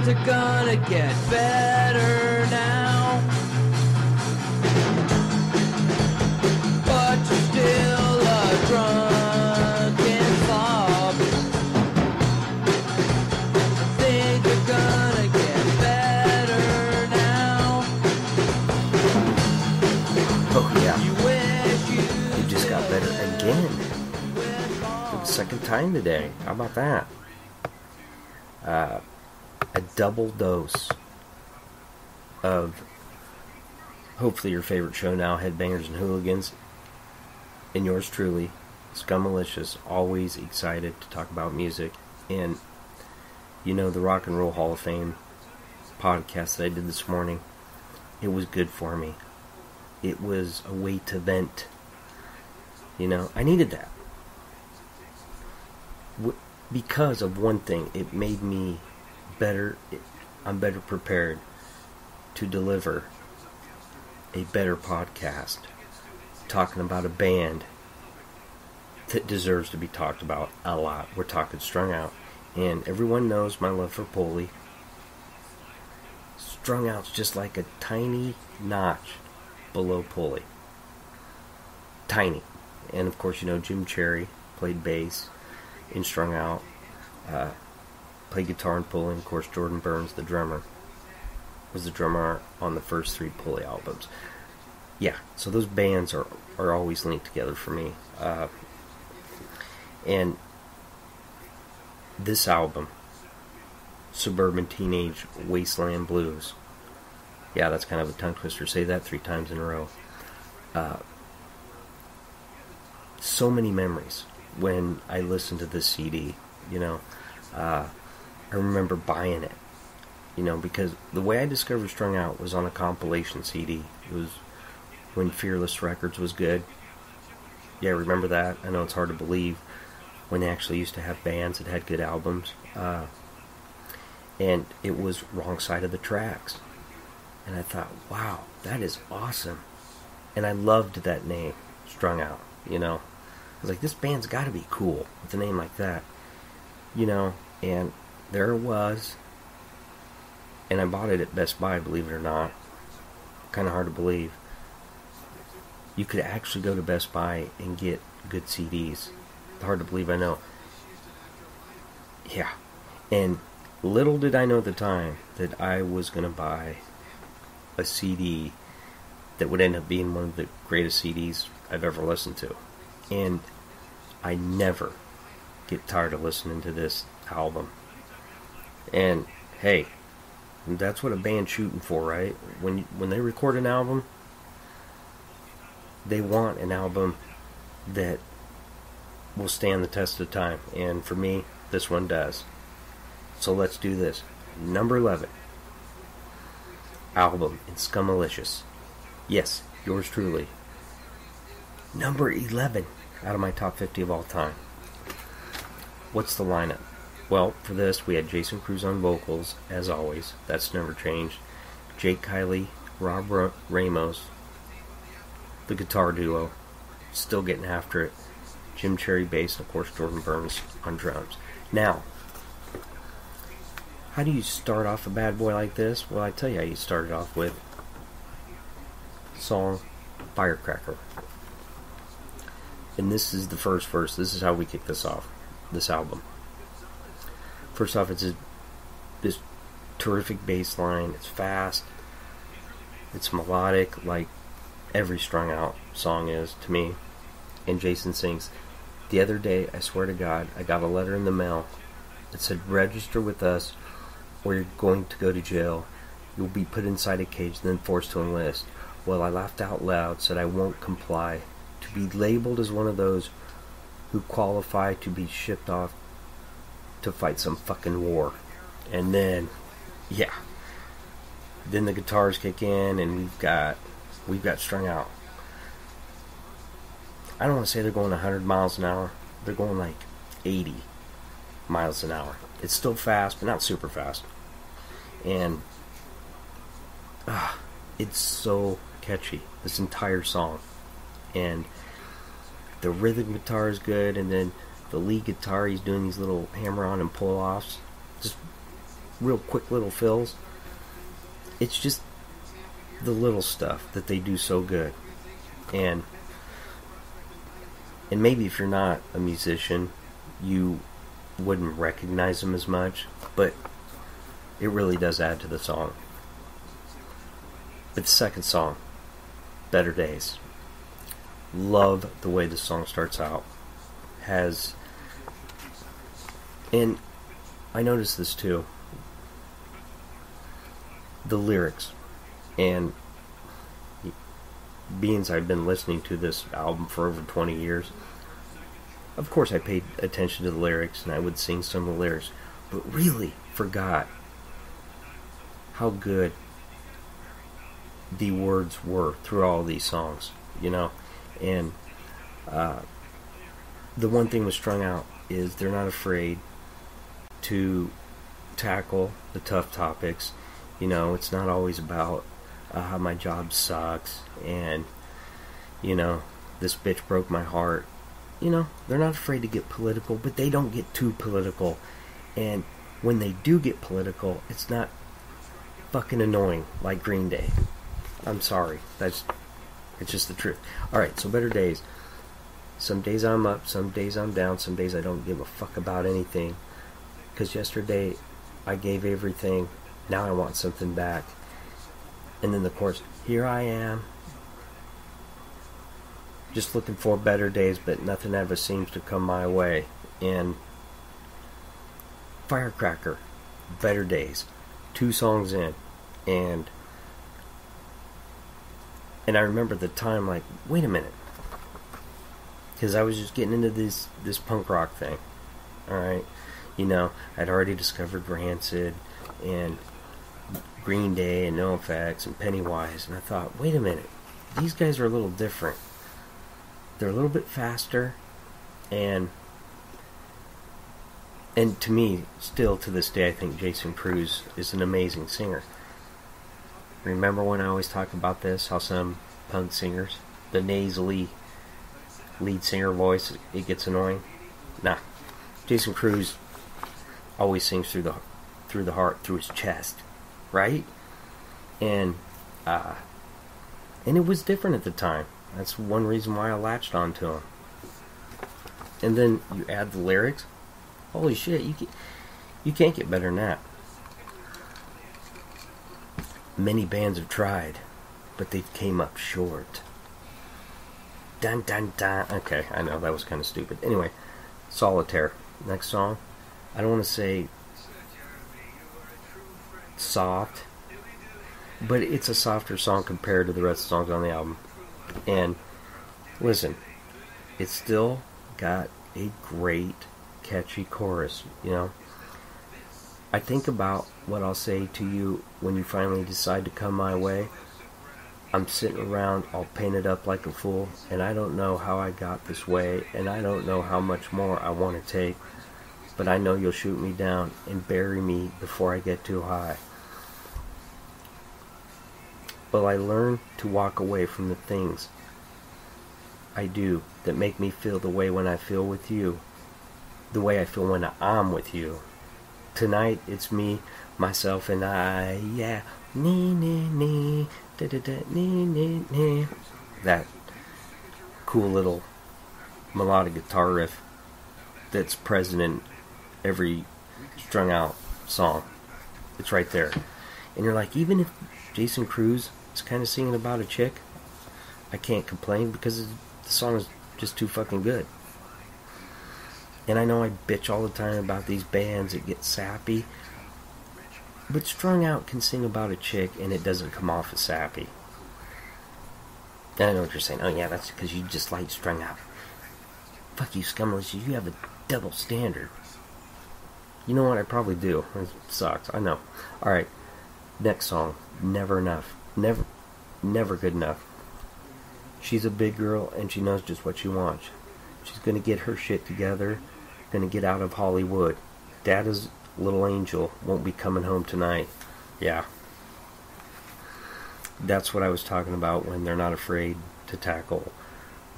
are gonna get better now. But you're still a drunken slob. Things are gonna get better now. Oh yeah, You wish you it just got better again. For the second time today. How about that? A double dose of hopefully your favorite show now, Headbangers and Hooligans, and yours truly, Scummalicious, always excited to talk about music. And you know, the Rock and Roll Hall of Fame podcast that I did this morning, it was good for me. It was a way to vent. You know, I needed that. Because of one thing, it made me better. I'm better prepared to deliver a better podcast talking about a band that deserves to be talked about a lot. We're talking Strung Out, and everyone knows my love for Pulley. Strung Out's just like a tiny notch below Pulley. Tiny. And of course, you know, Jim Cherry played bass in Strung Out, played guitar and Pulley. Of course, Jordan Burns, the drummer, was the drummer on the first 3 Pulley albums. Yeah, so those bands are always linked together for me. And this album, Suburban Teenage Wasteland Blues, yeah, that's kind of a tongue twister. Say that 3 times in a row. So many memories when I listened to this CD, you know. I remember buying it, you know, because the way I discovered Strung Out was on a compilation CD. It was when Fearless Records was good. Yeah, remember that? I know it's hard to believe when they actually used to have bands that had good albums. And it was Wrong Side of the Tracks. And I thought, wow, that is awesome. And I loved that name, Strung Out, you know. I was like, this band's got to be cool with a name like that, you know. And there it was. And I bought it at Best Buy, believe it or not. Kind of hard to believe. You could actually go to Best Buy and get good CDs. Hard to believe, I know. Yeah. And little did I know at the time that I was going to buy a CD that would end up being one of the greatest CDs I've ever listened to. And I never get tired of listening to this album. And hey, that's what a band's shooting for, right? When they record an album, they want an album that will stand the test of time. And for me, this one does. So let's do this. Number 11. Album in Scummalicious. Yes, yours truly. Number 11 out of my top 50 of all time. What's the lineup? Well, for this, we had Jason Cruz on vocals, as always. That's never changed. Jake Kiley, Rob Ramos, the guitar duo, still getting after it. Jim Cherry bass, and of course Jordan Burns on drums. Now, how do you start off a bad boy like this? Well, I tell you how you start it off with song Firecracker. And this is the first verse. This is how we kick this off, this album. First off, it's this terrific bass line. It's fast. It's melodic, like every Strung Out song is to me. And Jason sings, "The other day, I swear to God, I got a letter in the mail that said, register with us or you're going to go to jail. You'll be put inside a cage, then forced to enlist." Well, I laughed out loud, said I won't comply. To be labeled as one of those who qualify to be shipped off to fight some fucking war. And then, yeah. Then the guitars kick in and we've got Strung Out. I don't want to say they're going 100 miles an hour. They're going like 80 miles an hour. It's still fast, but not super fast. And it's so catchy, this entire song. And the rhythm guitar is good, and then the lead guitar, he's doing these little hammer-on and pull-offs. Just real quick little fills. It's just the little stuff that they do so good. And maybe if you're not a musician, you wouldn't recognize them as much, but it really does add to the song. But the second song, Better Days. Love the way the song starts out. And I noticed this too. The lyrics. And being I've been listening to this album for over 20 years, of course I paid attention to the lyrics and I would sing some of the lyrics, but really forgot how good the words were through all these songs, you know. And the one thing with Strung Out is they're not afraid to tackle the tough topics. You know, it's not always about how my job sucks and, you know, this bitch broke my heart. You know, they're not afraid to get political, but they don't get too political. And when they do get political, it's not fucking annoying like Green Day. I'm sorry. It's just the truth. Alright, so Better Days. Some days I'm up, some days I'm down, some days I don't give a fuck about anything. Because yesterday I gave everything, now I want something back. And then the chorus, here I am, just looking for better days, but nothing ever seems to come my way. And Firecracker, Better Days, 2 songs in, and I remember the time like, wait a minute, because I was just getting into this punk rock thing. Alright, you know, I'd already discovered Rancid and Green Day and NoFX and Pennywise, and I thought, wait a minute, these guys are a little different. They're a little bit faster, and to me, still to this day, I think Jason Cruz is an amazing singer. Remember when I always talk about this, how some punk singers, the nasally lead singer voice, it gets annoying? Nah, Jason Cruz always sings through the heart, through his chest, right? And it was different at the time. That's one reason why I latched onto him. And then you add the lyrics. Holy shit, you can't get better than that. Many bands have tried, but they came up short. Dun dun dun. Okay, I know that was kind of stupid. Anyway, Solitaire. Next song. I don't want to say soft, but it's a softer song compared to the rest of the songs on the album. And listen, it's still got a great, catchy chorus, you know. I think about what I'll say to you when you finally decide to come my way. I'm sitting around all painted up like a fool, and I don't know how I got this way, and I don't know how much more I want to take, but I know you'll shoot me down and bury me before I get too high. But I learn to walk away from the things I do that make me feel the way when I feel with you, the way I feel when I'm with you. Tonight it's me, myself, and I. Yeah, nee nee nee, da da da nee nee nee. That cool little melodic guitar riff that's present in every Strung Out song. It's right there, and you're like, even if Jason Cruz is kind of singing about a chick, I can't complain because the song is just too fucking good. And I know I bitch all the time about these bands that get sappy, but Strung Out can sing about a chick and it doesn't come off as sappy. And I know what you're saying. Oh yeah, that's because you just like Strung Out. Fuck you, scumless. You have a double standard. You know what? I probably do. It sucks. I know. Alright. Next song. Never Enough. Never good enough. She's a big girl and she knows just what she wants. She's gonna get her shit together. Gonna get out of Hollywood. Dada's little angel won't be coming home tonight. Yeah. That's what I was talking about when they're not afraid to tackle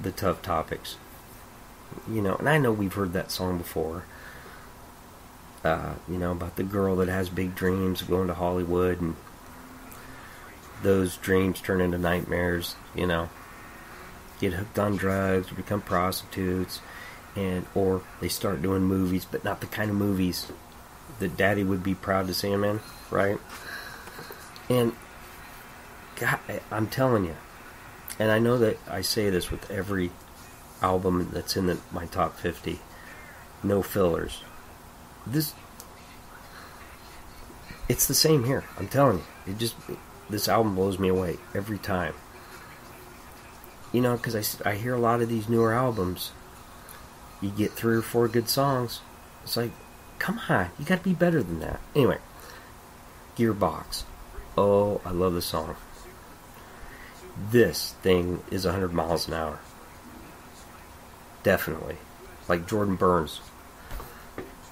the tough topics. You know, and I know we've heard that song before. About the girl that has big dreams of going to Hollywood, and those dreams turn into nightmares, get hooked on drugs, become prostitutes, or they start doing movies, but not the kind of movies that Daddy would be proud to see him in, right? And God, I'm telling you, and I know that I say this with every album that's in my top 50, no fillers. It's the same here. I'm telling you, this album blows me away every time. Because I hear a lot of these newer albums. You get 3 or 4 good songs. It's like, come on, you got to be better than that. Anyway, Gearbox. Oh, I love the song. This thing is 100 miles an hour. Definitely. Like Jordan Burns.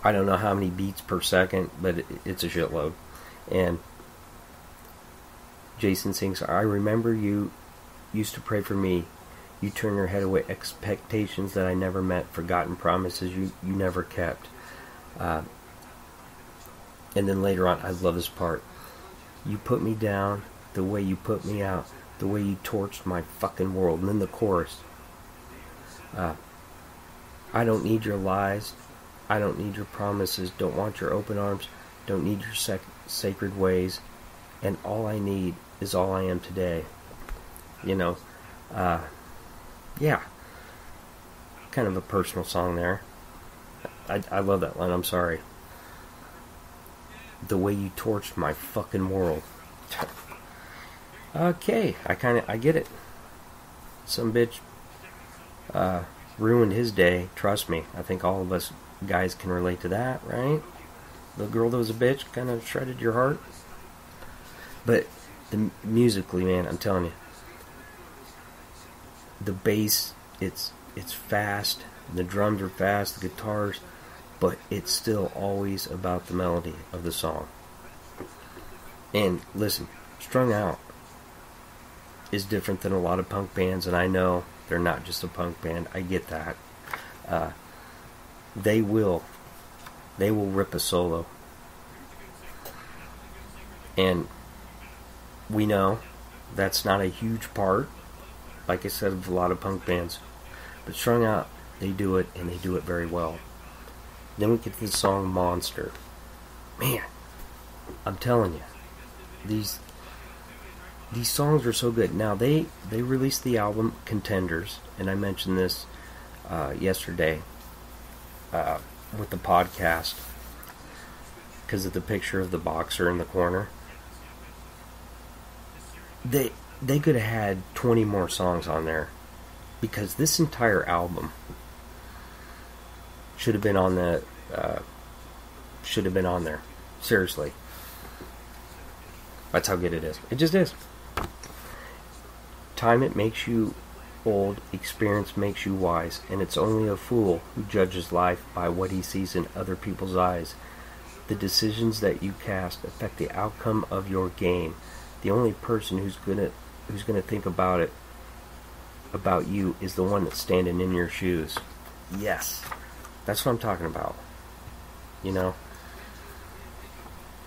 I don't know how many beats per second, but it's a shitload. And Jason sings, I remember you used to pray for me. You turn your head away, expectations that I never met, forgotten promises you never kept. And then later on, I love this part. You put me down the way you put me out, the way you torched my fucking world. And then the chorus. I don't need your lies. I don't need your promises. Don't want your open arms. Don't need your sacred ways. And all I need is all I am today. Yeah. Kind of a personal song there. I love that line. I'm sorry. The way you torched my fucking world. Okay. I get it. Some bitch ruined his day. Trust me. I think all of us guys can relate to that, right? The girl that was a bitch kind of shredded your heart. But musically, man, I'm telling you, the bass, it's fast, the drums are fast, the guitars, but it's still always about the melody of the song. And listen, Strung Out is different than a lot of punk bands, and I know they're not just a punk band. I get that. They will rip a solo. And we know that's not a huge part, like I said, of a lot of punk bands. But Strung Out, they do it, and they do it very well. Then we get to the song Monster. Man, I'm telling you, these songs are so good. Now, they released the album Contenders, and I mentioned this yesterday with the podcast because of the picture of the boxer in the corner. They could have had 20 more songs on there, because this entire album should have been on there. Seriously, that's how good it is. It just is. Time, it makes you old. Experience makes you wise, and it's only a fool who judges life by what he sees in other people's eyes. The decisions that you cast affect the outcome of your game. The only person who's gonna think about you is the one that's standing in your shoes. Yes, that's what I'm talking about.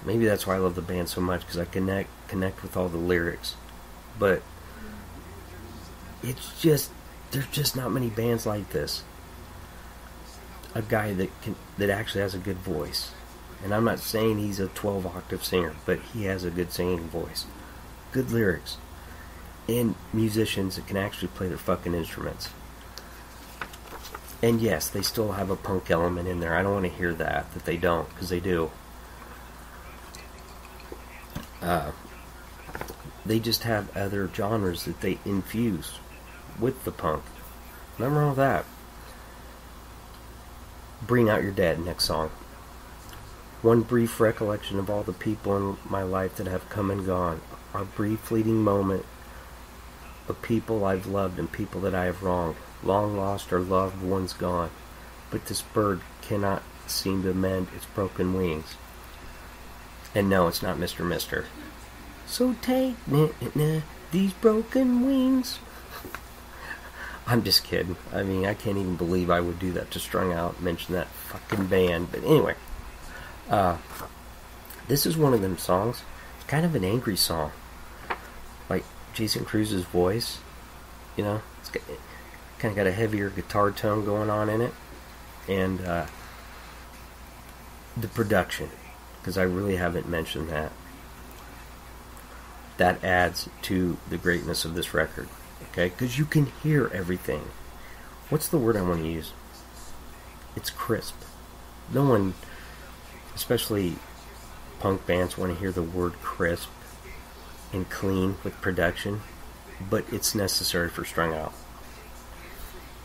Maybe that's why I love the band so much, because I connect with all the lyrics. But it's just, there's just not many bands like this. A guy that actually has a good voice. And I'm not saying he's a 12-octave singer, but he has a good singing voice. Good lyrics. And musicians that can actually play their fucking instruments. And yes, they still have a punk element in there. I don't want to hear that they don't, because they do. They just have other genres that they infuse with the punk. Nothing wrong with that. Bring Out Your Dead, next song. One brief recollection of all the people in my life that have come and gone. A brief fleeting moment of people I've loved and people that I have wronged. Long lost or loved ones gone. But this bird cannot seem to mend its broken wings. And no, it's not Mr. Mister. So take these broken wings. I'm just kidding. I mean, I can't even believe I would do that to Strung Out, mention that fucking band. But anyway, This is one of them songs. It's kind of an angry song. Like Jason Cruz's voice, you know, it's kind of got a heavier guitar tone going on in it. And the production, because I really haven't mentioned that. That adds to the greatness of this record. Okay? Because you can hear everything. What's the word I want to use? It's crisp. No one, especially punk bands, want to hear the word crisp and clean with production, but it's necessary for Strung Out.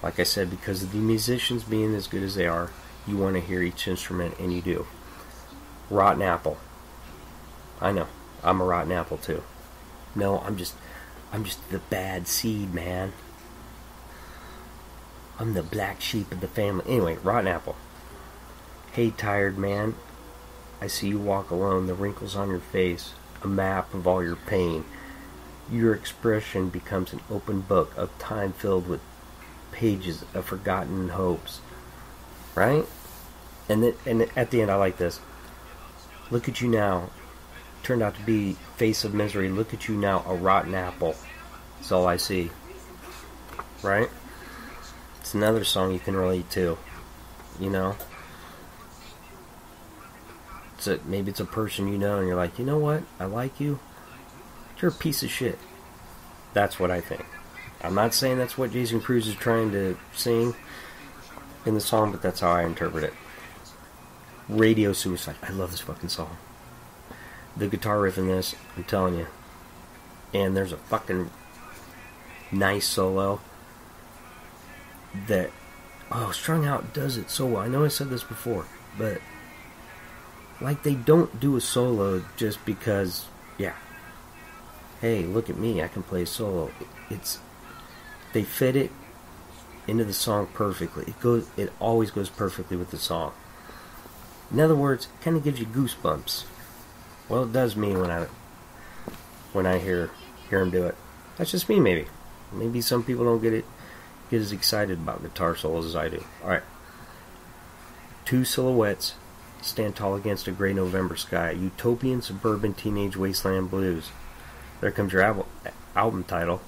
Like I said, because of the musicians being as good as they are, you want to hear each instrument, and you do. Rotten apple. I know, I'm a rotten apple too. No, I'm just the bad seed, man. I'm the black sheep of the family. Anyway, rotten apple. Hey, tired man, I see you walk alone, the wrinkles on your face, a map of all your pain. Your expression becomes an open book of time filled with pages of forgotten hopes. Right? And at the end, I like this. Look at you now. Turned out to be face of misery. Look at you now, a rotten apple. That's all I see. Right? It's another song you can relate to. You know? Maybe it's a person you know and you're like, you know what? I like you. You're a piece of shit. That's what I think. I'm not saying that's what Jason Cruz is trying to sing in the song, but that's how I interpret it. Radio Suicide. I love this fucking song. The guitar riff in this, I'm telling you. And there's a fucking nice solo that, Strung Out does it so well. I know I said this before, but like, they don't do a solo just because, yeah, hey, look at me, I can play a solo. They fit it into the song perfectly. It always goes perfectly with the song. In other words, it kind of gives you goosebumps. Well, it does me when I hear him do it. That's just me, maybe. Maybe some people don't get as excited about guitar solos as I do. All right. Two silhouettes stand tall against a gray November sky. Utopian, suburban, teenage wasteland blues. There comes your album title.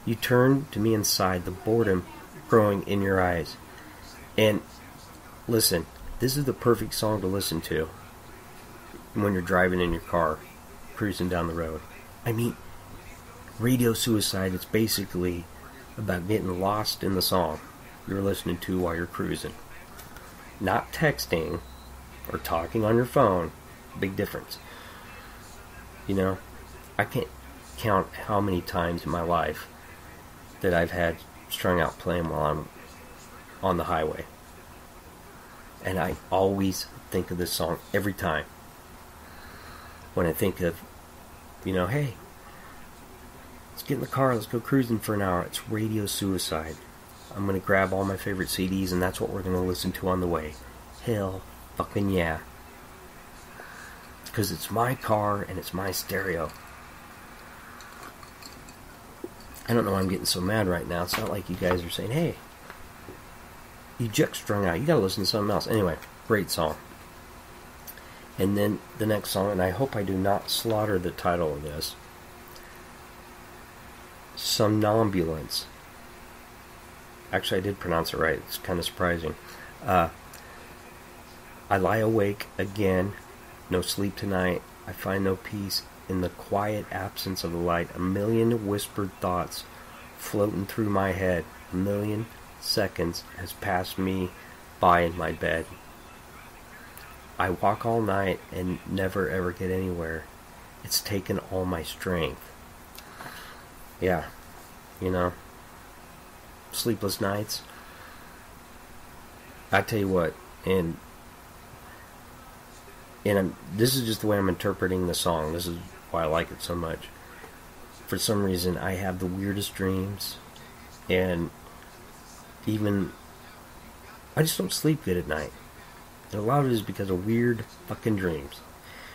You turn to me inside, the boredom growing in your eyes. And listen, this is the perfect song to listen to when you're driving in your car, cruising down the road. I mean, Radio Suicide, it's basically about getting lost in the song you're listening to while you're cruising. Not texting or talking on your phone. Big difference. You know, I can't count how many times in my life that I've had Strung Out playing while I'm on the highway. And I always think of this song every time. When I think of, hey, let's get in the car, let's go cruising for an hour. It's Radio Suicide. I'm going to grab all my favorite CDs, and that's what we're going to listen to on the way. Hell fucking yeah. Because it's my car and it's my stereo. I don't know why I'm getting so mad right now. It's not like you guys are saying, hey, eject Strung Out. You gotta listen to something else. Anyway, great song. And then the next song, and I hope I do not slaughter the title of this. Somnambulance. Actually, I did pronounce it right. It's kind of surprising. I lie awake again. No sleep tonight. I find no peace in the quiet absence of the light. A million whispered thoughts floating through my head. A million seconds has passed me by in my bed. I walk all night and never ever get anywhere. It's taken all my strength. Yeah, sleepless nights. I tell you what, and this is just the way I'm interpreting the song. This is why I like it so much. For some reason, I have the weirdest dreams, and I just don't sleep good at night. And a lot of it is because of weird fucking dreams.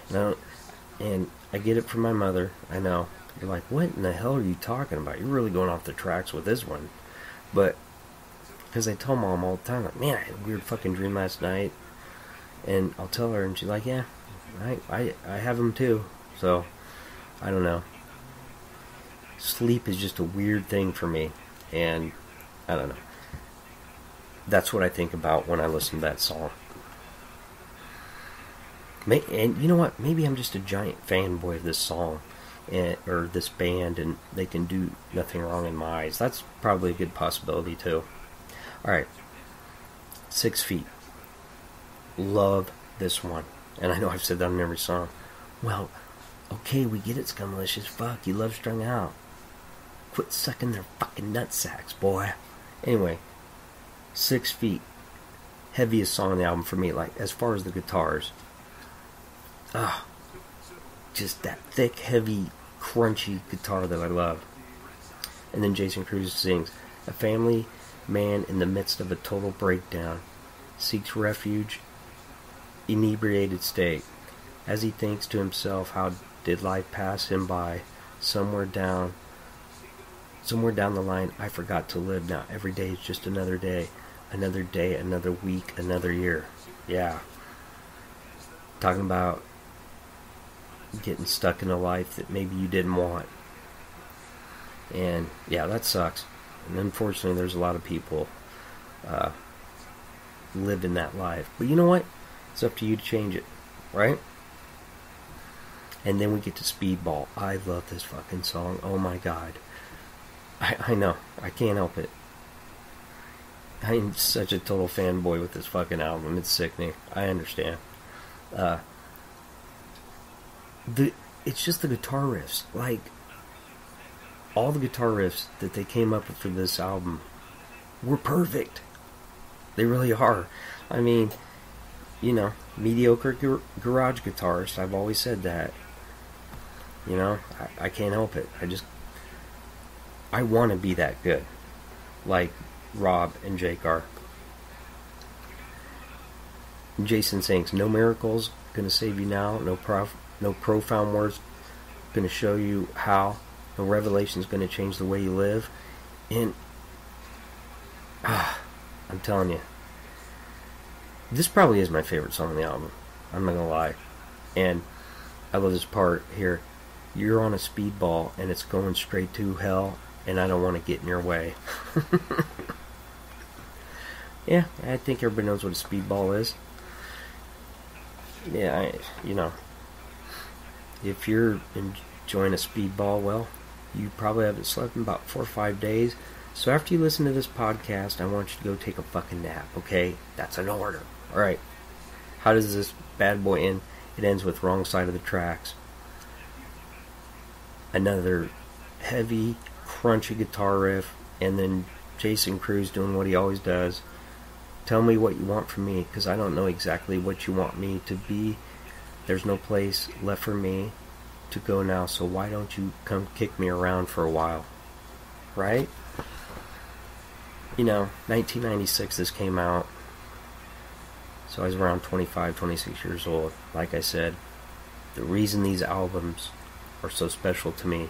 And I get it from my mother. I know. You're like, what in the hell are you talking about? You're really going off the tracks with this one. But, because I tell Mom all the time, like, man, I had a weird fucking dream last night. And I'll tell her, and she's like, yeah, I have them too. So, I don't know. Sleep is just a weird thing for me. And, I don't know. That's what I think about when I listen to that song. And you know what? Maybe I'm just a giant fanboy of this song. Or this band, and they can do nothing wrong in my eyes. That's probably a good possibility too. Alright. 6 Feet. Love this one. And I know I've said that on every song. Well, okay, we get it, Scummalicious. Fuck, you love Strung Out. Quit sucking their fucking nutsacks, boy. Anyway, 6 Feet. Heaviest song on the album for me, like, as far as the guitars. Just that thick, heavy, crunchy guitar that I love. And then Jason Cruz sings, a family man in the midst of a total breakdown seeks refuge, inebriated state. As he thinks to himself, how did life pass him by? Somewhere down the line, I forgot to live. Now every day is just another day, another week, another year. Yeah. Talking about getting stuck in a life that maybe you didn't want. And yeah, that sucks. And unfortunately, there's a lot of people live in that life. But you know what? It's up to you to change it, right? And then we get to Speedball. I love this fucking song. Oh my god. I know. I can't help it. I'm such a total fanboy with this fucking album. It's sickening. I understand. It's just the guitar riffs. Like, all the guitar riffs that they came up with for this album were perfect. They really are. I mean, you know, mediocre garage guitarist. I've always said that. You know, I can't help it. I want to be that good. Like Rob and Jake are. Jason sings, no miracles gonna save you now. No profound words gonna show you how. No revelation's gonna change the way you live. And I'm telling you, this probably is my favorite song on the album. I'm not gonna lie. And I love this part here. You're on a speedball and it's going straight to hell, and I don't want to get in your way. Yeah, I think everybody knows what a speedball is. Yeah, you know, if you're enjoying a speedball, well, you probably haven't slept in about 4 or 5 days. So after you listen to this podcast, I want you to go take a fucking nap, okay? That's an order. Alright. How does this bad boy end? It ends with Wrong Side of the Tracks. Another heavy, crunchy guitar riff, and then Jason Cruz doing what he always does. Tell me what you want from me, because I don't know exactly what you want me to be. There's no place left for me to go now, so why don't you come kick me around for a while? Right? You know, 1996 this came out, so I was around 25, 26 years old. Like I said, the reason these albums are so special to me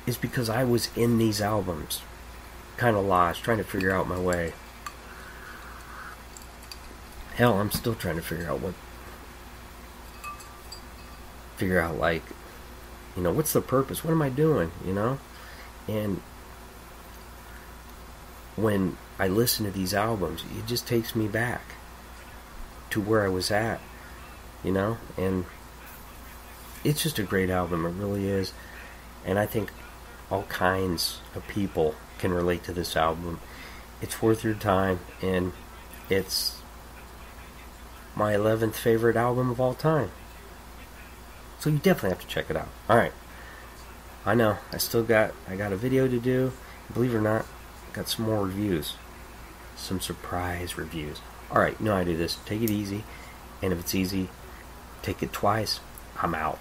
is because I was in these albums, kind of lost, trying to figure out my way. Hell, I'm still trying to figure out like, you know, what's the purpose? What am I doing, you know? And when I listen to these albums, it just takes me back to where I was at, you know? And it's just a great album, it really is. And I think all kinds of people can relate to this album. It's worth your time, and it's my 11th favorite album of all time. So you definitely have to check it out. Alright. I know, I got a video to do. Believe it or not, I got some more reviews. Some surprise reviews. Alright, you know how I do this. Take it easy. And if it's easy, take it twice. I'm out.